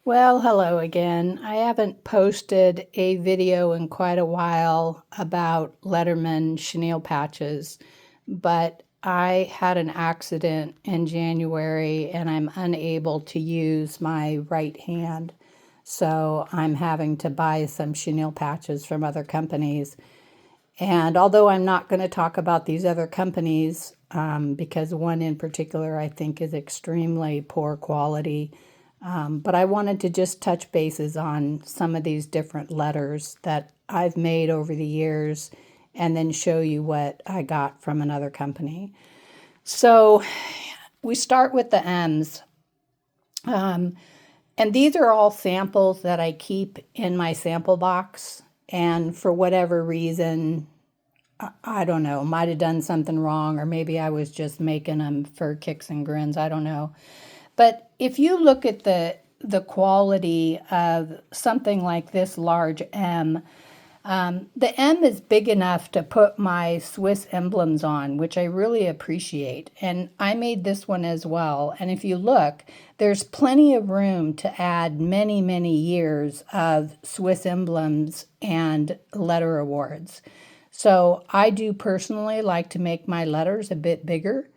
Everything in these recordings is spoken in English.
Well, hello again. I haven't posted a video in quite a while about letterman chenille patches, but I had an accident in January and I'm unable to use my right hand. So I'm having to buy some chenille patches from other companies. And although I'm not going to talk about these other companies, because one in particular I think is extremely poor quality, but I wanted to just touch bases on some of these different letters that I've made over the years and then show you what I got from another company. So we start with the M's. And these are all samples that I keep in my sample box. And for whatever reason, I don't know, might have done something wrong, or maybe I was just making them for kicks and grins. I don't know. But if you look at the quality of something like this large M, the M is big enough to put my Swiss emblems on, which I really appreciate. And I made this one as well. And if you look, there's plenty of room to add many, many years of Swiss emblems and letter awards. So I do personally like to make my letters a bit bigger.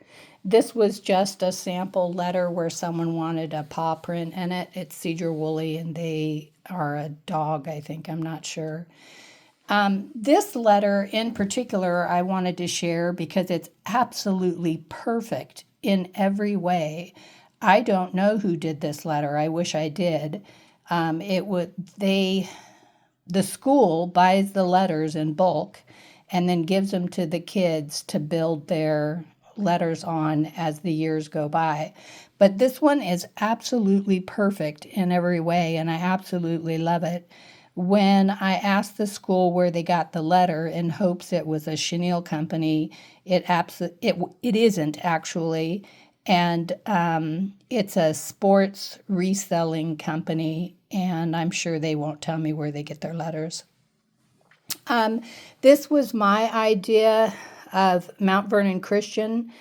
This was just a sample letter where someone wanted a paw print in it. It's Cedar Woolly and they are a dog, I think. I'm not sure. This letter in particular I wanted to share because it's absolutely perfect in every way. I don't know who did this letter. I wish I did. The school buys the letters in bulk and then gives them to the kids to build their letters on as the years go by. But this one is absolutely perfect in every way, and I absolutely love it. When I asked the school where they got the letter in hopes it was a chenille company, it isn't actually, and it's a sports reselling company, and I'm sure they won't tell me where they get their letters. This was my idea of Mount Vernon Christian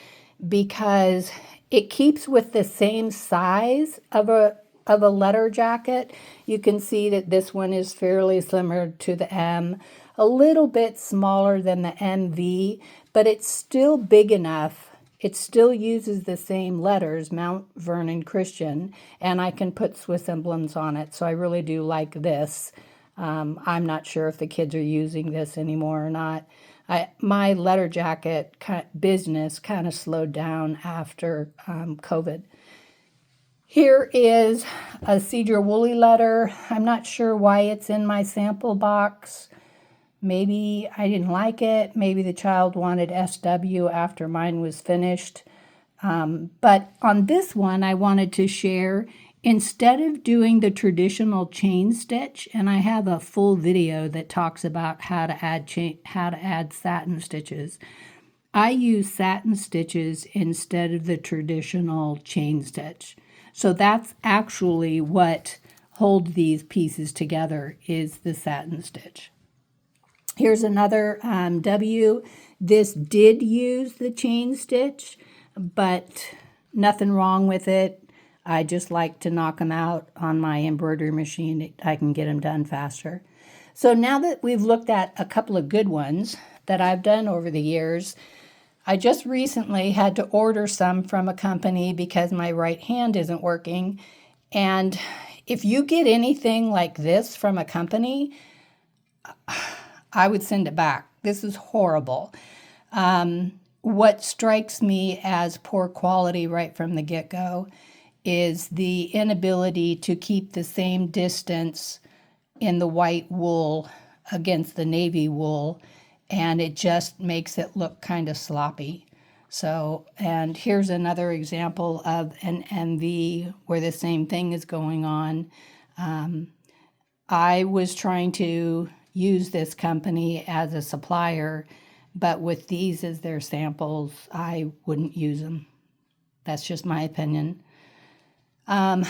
because it keeps with the same size of a letter jacket. You can see that this one is fairly similar to the M, a little bit smaller than the MV, but it's still big enough. It still uses the same letters, Mount Vernon Christian, and I can put Swiss emblems on it. So I really do like this. I'm not sure if the kids are using this anymore or not. My letter jacket business kind of slowed down after COVID. Here is a Cedar Woolly letter. I'm not sure why it's in my sample box. Maybe I didn't like it. Maybe the child wanted SW after mine was finished. But on this one, I wanted to share, instead of doing the traditional chain stitch, and I have a full video that talks about how to add satin stitches. I use satin stitches instead of the traditional chain stitch. So that's actually what holds these pieces together, is the satin stitch. Here's another W. This did use the chain stitch, but nothing wrong with it. I just like to knock them out on my embroidery machine. I can get them done faster. So now that we've looked at a couple of good ones that I've done over the years, I just recently had to order some from a company because my right hand isn't working. And if you get anything like this from a company, I would send it back. This is horrible. What strikes me as poor quality right from the get-go is the inability to keep the same distance in the white wool against the navy wool, and it just makes it look kind of sloppy. So, and here's another example of an MV where the same thing is going on. I was trying to use this company as a supplier, but with these as their samples, I wouldn't use them. That's just my opinion. On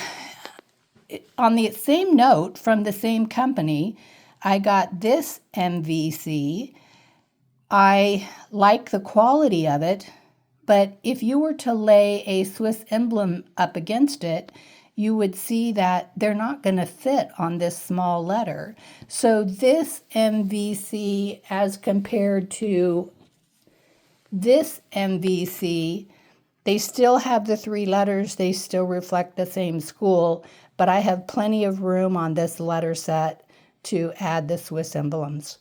the same note, from the same company, I got this MVC. I like the quality of it, but if you were to lay a Swiss emblem up against it, you would see that they're not going to fit on this small letter. So this MVC as compared to this MVC, they still have the 3 letters, they still reflect the same school, but I have plenty of room on this letter set to add the Swiss emblems.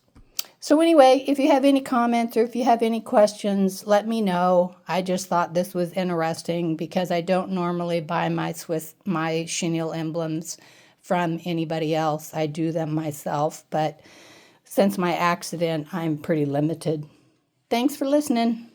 So anyway, if you have any comments or if you have any questions, let me know. I just thought this was interesting because I don't normally buy my chenille emblems from anybody else. I do them myself, but since my accident, I'm pretty limited. Thanks for listening.